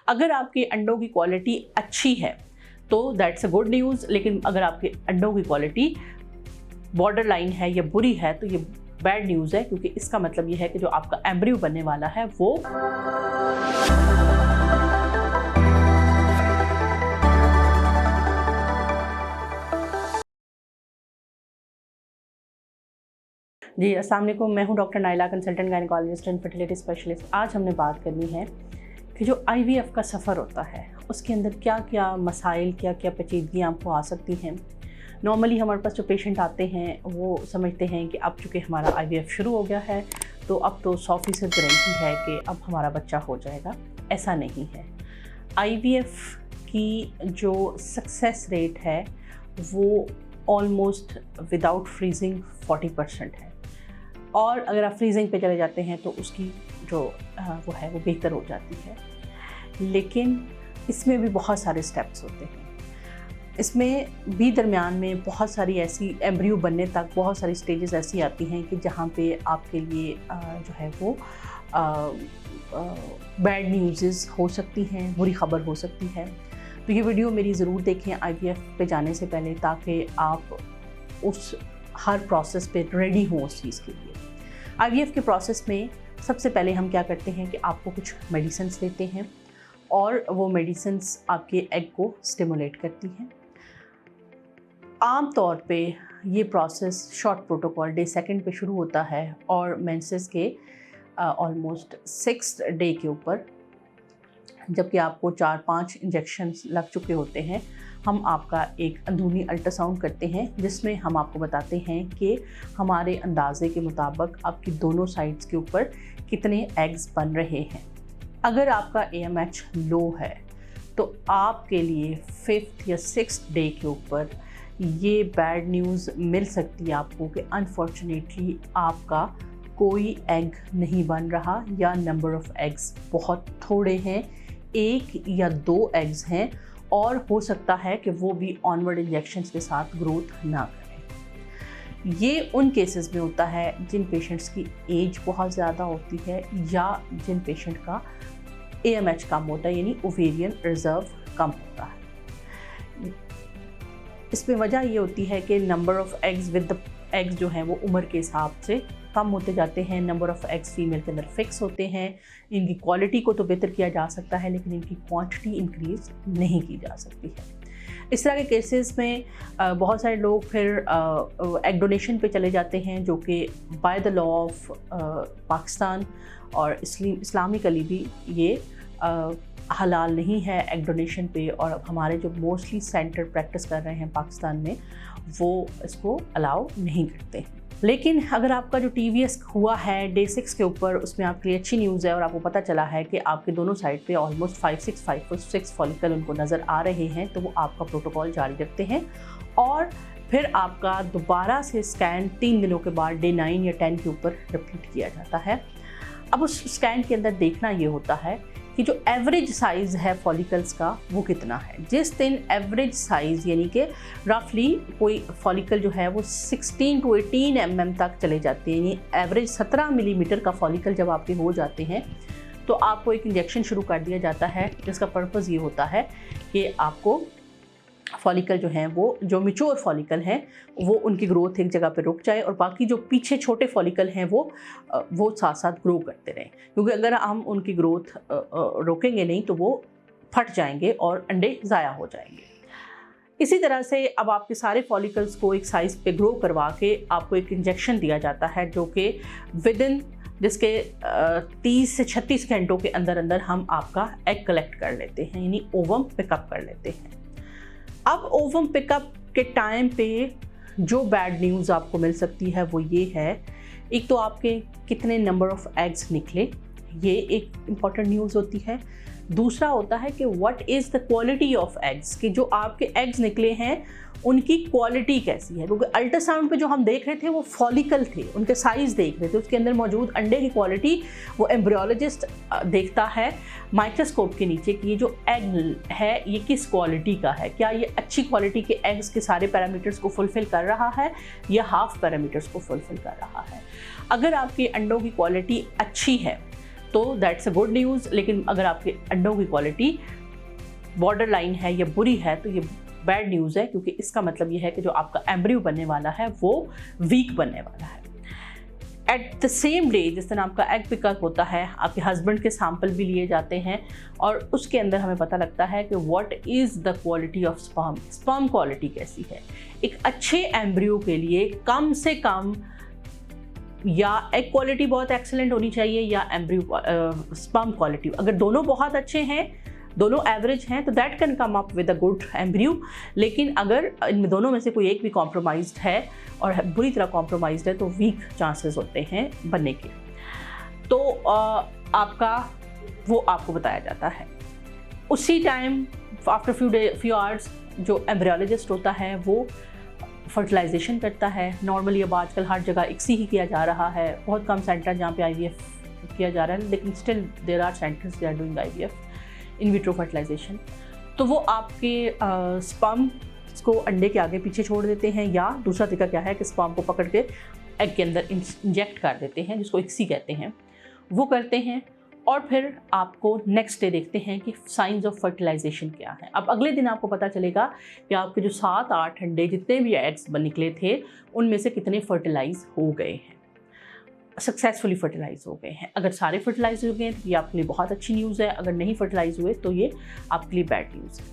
अगर आपके अंडों की क्वालिटी अच्छी है तो दैट्स अ गुड न्यूज़, लेकिन अगर आपके अंडों की क्वालिटी बॉर्डर लाइन है या बुरी है तो ये बैड न्यूज़ है, क्योंकि इसका मतलब ये है कि जो आपका एम्ब्रियो बनने वाला है वो जी अस्सलाम वालेकुम, मैं हूं doctor Naila, consultant gynaecologist and fertility specialist. आज हमने बात करनी है कि जो IVF का सफ़र होता है उसके अंदर क्या क्या मसाइल, क्या क्या पेचीदगियाँ आपको आ सकती हैं। नॉर्मली हमारे पास जो पेशेंट आते हैं वो समझते हैं कि अब चूँकि हमारा IVF शुरू हो गया है तो अब तो 100% गारंटी है कि अब हमारा बच्चा हो जाएगा। ऐसा नहीं है। IVF की जो सक्सेस रेट है वो ऑलमोस्ट विदाउट फ्रीजिंग 40% है, और अगर आप फ्रीजिंग पे चले जाते हैं तो उसकी जो वो है वो बेहतर हो जाती है। लेकिन इसमें भी बहुत सारे स्टेप्स होते हैं। इसमें भी दरमियान में बहुत सारी ऐसी एम्ब्रियो बनने तक बहुत सारी स्टेजेस ऐसी आती हैं कि जहाँ पे आपके लिए जो है वो बैड न्यूज़ हो सकती हैं, बुरी खबर हो सकती है। तो ये वीडियो मेरी ज़रूर देखें IVF पे जाने से पहले, ताकि आप उस हर प्रोसेस पे रेडी हों उस चीज़ के लिए। IVF के प्रोसेस में सबसे पहले हम क्या करते हैं कि आपको कुछ मेडिसिन्स देते हैं, और वो मेडिसिन्स आपके एग को स्टिमुलेट करती हैं। आम तौर पे ये प्रोसेस शॉर्ट प्रोटोकॉल डे 2 पे शुरू होता है और मेंसेस के ऑलमोस्ट 6th डे के ऊपर, जबकि आपको 4-5 इंजेक्शन्स लग चुके होते हैं, हम आपका एक अंदरूनी अल्ट्रासाउंड करते हैं जिसमें हम आपको बताते हैं कि हमारे अंदाजे के मुताबिक आपकी दोनों साइड्स के ऊपर कितने एग्स बन रहे हैं। अगर आपका AMH लो है तो आपके लिए 5th या 6th डे के ऊपर ये बैड न्यूज़ मिल सकती है आपको कि अनफॉर्चुनेटली आपका कोई एग नहीं बन रहा, या नंबर ऑफ़ एग्स बहुत थोड़े हैं, 1 या 2 एग्स हैं, और हो सकता है कि वो भी ऑनवर्ड इंजेक्शंस के साथ ग्रोथ ना करें। ये उन केसेस में होता है जिन पेशेंट्स की एज बहुत ज़्यादा होती है या जिन पेशेंट का AMH कम होता है, यानी ओवेरियन रिजर्व कम होता है। इसमें वजह ये होती है कि number of eggs with the eggs जो हैं वो उम्र के हिसाब से कम होते जाते हैं। नंबर ऑफ़ एग्स फीमेल के अंदर फिक्स होते हैं। इनकी क्वालिटी को तो बेहतर किया जा सकता है, लेकिन इनकी क्वांटिटी इंक्रीज़ नहीं की जा सकती है। इस तरह के केसेस में बहुत सारे लोग फिर एग डोनेशन पे चले जाते हैं, जो कि by the law of Pakistan और इस्लामिकली भी ये हलाल नहीं है एग डोनेशन पे, और हमारे जो मोस्टली सेंटर प्रैक्टिस कर रहे हैं पाकिस्तान में वो इसको अलाउ नहीं करते हैं। लेकिन अगर आपका जो TVS हुआ है डे 6 के ऊपर, उसमें आपके लिए अच्छी न्यूज़ है और आपको पता चला है कि आपके दोनों साइड पे ऑलमोस्ट 5-6 फॉलिकल उनको नज़र आ रहे हैं, तो वो आपका प्रोटोकॉल जारी रखते हैं, और फिर आपका दोबारा से स्कैन 3 दिनों के बाद डे 9 या 10 के ऊपर रिपीट किया जाता है। अब उस स्कैन के अंदर देखना ये होता है कि जो एवरेज साइज़ है फॉलिकल्स का वो कितना है। जिस दिन एवरेज साइज़ यानी कि रफली कोई फॉलिकल जो है वो 16 to 18 mm तक चले जाते हैं, यानी एवरेज 17 मिलीमीटर का फॉलिकल जब आपके हो जाते हैं तो आपको एक इंजेक्शन शुरू कर दिया जाता है, जिसका पर्पज़ ये होता है कि आपको फॉलिकल जो हैं वो जो मैच्योर फॉलिकल हैं वो उनकी ग्रोथ एक जगह पे रुक जाए, और बाकी जो पीछे छोटे फॉलिकल हैं वो साथ साथ ग्रो करते रहें, क्योंकि अगर हम उनकी ग्रोथ रोकेंगे नहीं तो वो फट जाएंगे और अंडे ज़ाया हो जाएंगे। इसी तरह से अब आपके सारे फॉलिकल्स को एक साइज़ पे ग्रो करवा के आपको एक इंजेक्शन दिया जाता है, जो कि विदिन जिसके 30 से 36 घंटों के अंदर अंदर हम आपका एग कलेक्ट कर लेते हैं, यानी ओवम पिकअप कर लेते हैं। अब ओवम पिकअप के टाइम पे जो बैड न्यूज़ आपको मिल सकती है वो ये है, एक तो आपके कितने नंबर ऑफ़ एग्स निकले, ये एक इम्पॉर्टेंट न्यूज़ होती है। दूसरा होता है कि what is the quality of eggs, कि जो आपके एग्स निकले हैं उनकी क्वालिटी कैसी है, क्योंकि अल्ट्रासाउंड पे जो हम देख रहे थे वो फॉलिकल थे, उनके साइज़ देख रहे थे, उसके अंदर मौजूद अंडे की क्वालिटी वो एम्ब्रियोलॉजिस्ट देखता है माइक्रोस्कोप के नीचे कि ये जो एग है ये किस क्वालिटी का है, क्या ये अच्छी क्वालिटी के एग्स के सारे पैरामीटर्स को फुलफ़िल कर रहा है या हाफ पैरामीटर्स को फुलफ़िल कर रहा है। अगर आपके अंडों की क्वालिटी अच्छी है तो दैट्स अ गुड न्यूज़। लेकिन अगर आपके अंडों की क्वालिटी बॉर्डर लाइन है या बुरी है तो ये बैड न्यूज़ है, क्योंकि इसका मतलब ये है कि जो आपका एम्ब्रियो बनने वाला है वो वीक बनने वाला है। एट द सेम डे जिस दिन आपका एग पिकअप होता है, आपके हस्बैंड के सैंपल भी लिए जाते हैं और उसके अंदर हमें पता लगता है कि what is the quality of sperm, sperm quality कैसी है। एक अच्छे एम्ब्रियो के लिए कम से कम या एग क्वालिटी बहुत एक्सेलेंट होनी चाहिए या एम्ब्रियो स्पर्म क्वालिटी, अगर दोनों बहुत अच्छे हैं, दोनों एवरेज हैं, तो that can come up with a good embryo. लेकिन अगर इनमें दोनों में से कोई एक भी कॉम्प्रोमाइज्ड है और बुरी तरह कॉम्प्रोमाइज्ड है तो वीक चांसेस होते हैं बनने के। तो आपका वो आपको बताया जाता है उसी टाइम आफ्टर फ्यू आवर्स। जो एम्ब्रियोलॉजिस्ट होता है वो फर्टिलाइजेशन करता है। नॉर्मली अब आजकल हर जगह इक्सी ही किया जा रहा है, बहुत कम सेंटर जहाँ पे IVF किया जा रहा है, लेकिन still there are centres they are doing IVF, in vitro fertilisation. तो वो आपके स्पर्म को अंडे के आगे पीछे छोड़ देते हैं, या दूसरा तरीका क्या है कि स्पर्म को पकड़ के एग के अंदर इंजेक्ट कर देते हैं, जिसको इक्सी कहते हैं, वो करते हैं। और फिर आपको नेक्स्ट डे देखते हैं कि साइंस ऑफ फर्टिलाइजेशन क्या है। अब अगले दिन आपको पता चलेगा कि आपके जो 7-8 अंडे जितने भी एग्स निकले थे उनमें से कितने फर्टिलाइज हो गए हैं, सक्सेसफुली फर्टिलाइज हो गए हैं। अगर सारे फर्टिलाइज हो गए हैं तो ये आपके लिए बहुत अच्छी न्यूज़ है, अगर नहीं फर्टिलाइज हुए तो ये आपके लिए बैड न्यूज़ है।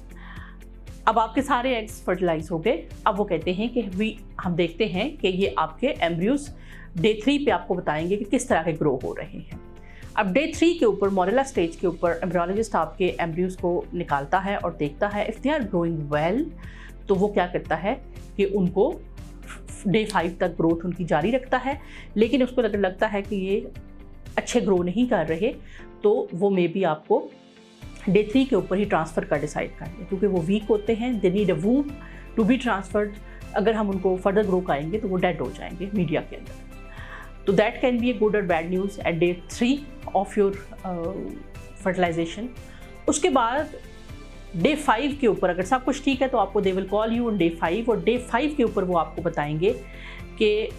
अब आपके सारे एग्स फर्टिलाइज हो गए। अब वो कहते हैं कि हम देखते हैं कि ये आपके एम्ब्रियोज डे 3 पे आपको बताएंगे कि किस तरह के ग्रो हो रहे हैं। अब डे 3 के ऊपर, मोरेला स्टेज के ऊपर, एम्ब्रियोलॉजिस्ट आपके एम्ब्रियोज को निकालता है और देखता है if they are growing well, तो वो क्या करता है कि उनको डे 5 तक ग्रोथ उनकी जारी रखता है। लेकिन उसको अगर लगता है कि ये अच्छे ग्रो नहीं कर रहे तो वो मे बी आपको डे 3 के ऊपर ही ट्रांसफ़र का डिसाइड कर लें, क्योंकि वो वीक होते हैं, they need a womb to be transferred. अगर हम उनको फर्दर ग्रो कराएंगे तो वो डेड हो जाएंगे मीडिया के अंदर। तो that can be a good और bad news at day 3 of your fertilization. उसके बाद डे 5 के ऊपर अगर सब कुछ ठीक है तो आपको they will call you on day 5, और डे 5 के ऊपर वो आपको बताएंगे कि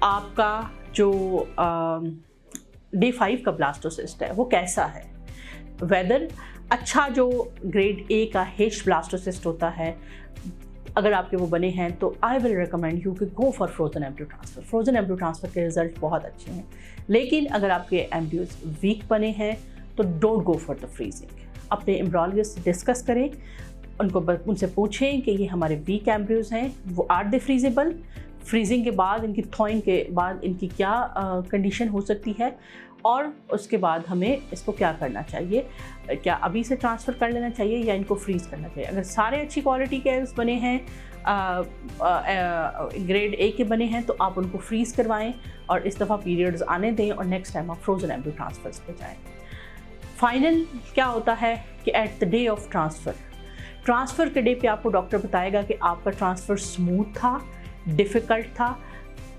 आपका जो डे 5 का ब्लास्टोसिस्ट है वो कैसा है। वेदर अच्छा जो ग्रेड A का H ब्लास्टोसिस्ट होता है, अगर आपके वो बने हैं तो आई विल रिकमेंड यू कि go for frozen embryo transfer. Frozen embryo transfer के रिजल्ट बहुत अच्छे हैं। लेकिन अगर आपके एम्ब्रियोज वीक बने हैं तो don't go for the freezing. अपने एम्ब्रियोलॉजिस्ट से डिस्कस करें, उनसे पूछें कि ये हमारे वीक एम्ब्रियोज हैं, वो आर दे फ्रीजेबल, फ्रीजिंग के बाद इनकी थॉइंग के बाद इनकी क्या कंडीशन हो सकती है, और उसके बाद हमें इसको क्या करना चाहिए, क्या अभी से ट्रांसफ़र कर लेना चाहिए या इनको फ्रीज़ करना चाहिए। अगर सारे अच्छी क्वालिटी के एग्स बने हैं, ग्रेड A के बने हैं, तो आप उनको फ्रीज़ करवाएं और इस दफ़ा पीरियड्स आने दें और नेक्स्ट टाइम आप फ्रोजन एम्ब्रियो ट्रांसफर्स पे जाएं। फाइनल क्या होता है कि at the day of transfer के डे पे आपको डॉक्टर बताएगा कि आपका ट्रांसफ़र स्मूथ था, डिफ़िकल्ट था।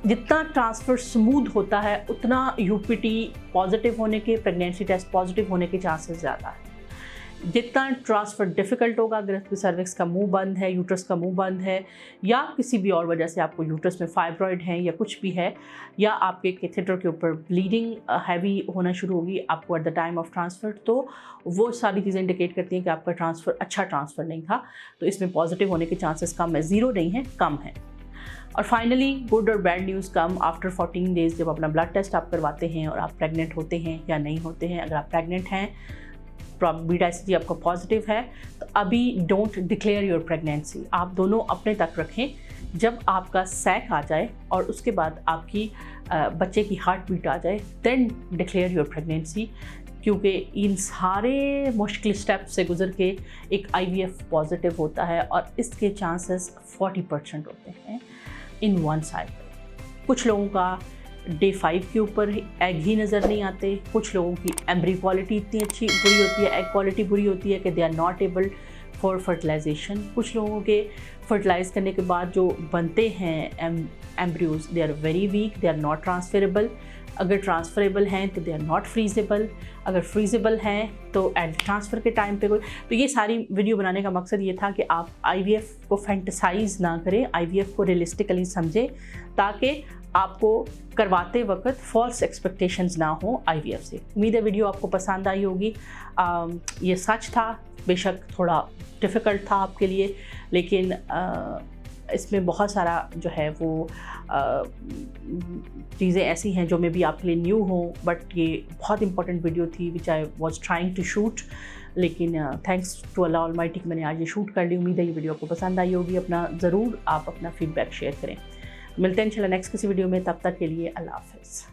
जितना ट्रांसफ़र स्मूथ होता है उतना UPT पॉजिटिव होने के, प्रेगनेंसी टेस्ट पॉजिटिव होने के चांसेस ज़्यादा है। जितना ट्रांसफ़र डिफ़िकल्ट होगा, अगर आपकी सर्विक्स का मुंह बंद है, यूट्रस का मुंह बंद है, या किसी भी और वजह से आपको यूट्रस में फाइब्रॉइड है या कुछ भी है, या आपके कैथेटर के ऊपर ब्लीडिंग हैवी होना शुरू होगी आपको at the time of transfer, तो वो सारी चीज़ें इंडिकेट करती हैं कि आपका ट्रांसफ़र अच्छा ट्रांसफ़र नहीं था। तो इसमें पॉजिटिव होने के चांसेस कम है, ज़ीरो नहीं है, कम है। और फाइनली गुड और bad news come after 14 days, जब अपना ब्लड टेस्ट आप करवाते हैं और आप प्रेग्नेंट होते हैं या नहीं होते हैं। अगर आप प्रेग्नेंट हैं, बीटा-ICG आपका पॉजिटिव है, तो अभी डोंट डिक्लेयर योर प्रेगनेंसी। आप दोनों अपने तक रखें। जब आपका सैक आ जाए और उसके बाद आपकी बच्चे की हार्ट बीट आ जाए, देन डिक्लेयर योर प्रेगनेंसी, क्योंकि इन सारे मुश्किल स्टेप से गुजर के एक IVF पॉजिटिव होता है और इसके चांसेस 40% होते हैं इन वन साइकिल। कुछ लोगों का डे 5 के ऊपर एग ही नज़र नहीं आते, कुछ लोगों की एम्ब्री क्वालिटी इतनी अच्छी बुरी होती है, एग क्वालिटी बुरी होती है कि they are not able for fertilisation. कुछ लोगों के फर्टिलाइज करने के बाद जो बनते हैं embryos, they are very weak, they are not transferable, अगर ट्रांसफरेबल हैं तो दे आर नॉट फ्रीजेबल, अगर फ्रीजेबल हैं तो एट ट्रांसफ़र के टाइम पे कोई। तो ये सारी वीडियो बनाने का मकसद ये था कि आप IVF को फैंटेसाइज ना करें, IVF को रियलिस्टिकली समझें, ताकि आपको करवाते वक्त फॉल्स एक्सपेक्टेशंस ना हो IVF से। उम्मीद है वीडियो आपको पसंद आई होगी। ये सच था, बेशक थोड़ा डिफ़िकल्ट था आपके लिए, लेकिन इसमें बहुत सारा जो है वो चीज़ें ऐसी हैं जो मे बी आपके लिए न्यू हो, बट ये बहुत इंपॉर्टेंट वीडियो थी which I was trying to shoot. लेकिन थैंक्स टू अल्लाह ऑलमाइटी कि मैंने आज ये शूट कर ली। उम्मीद है ये वीडियो आपको पसंद आई होगी। ज़रूर आप अपना फीडबैक शेयर करें। मिलते हैं इंशाल्लाह नेक्स्ट किसी वीडियो में, तब तक के लिए अल्लाह हाफ़िज़।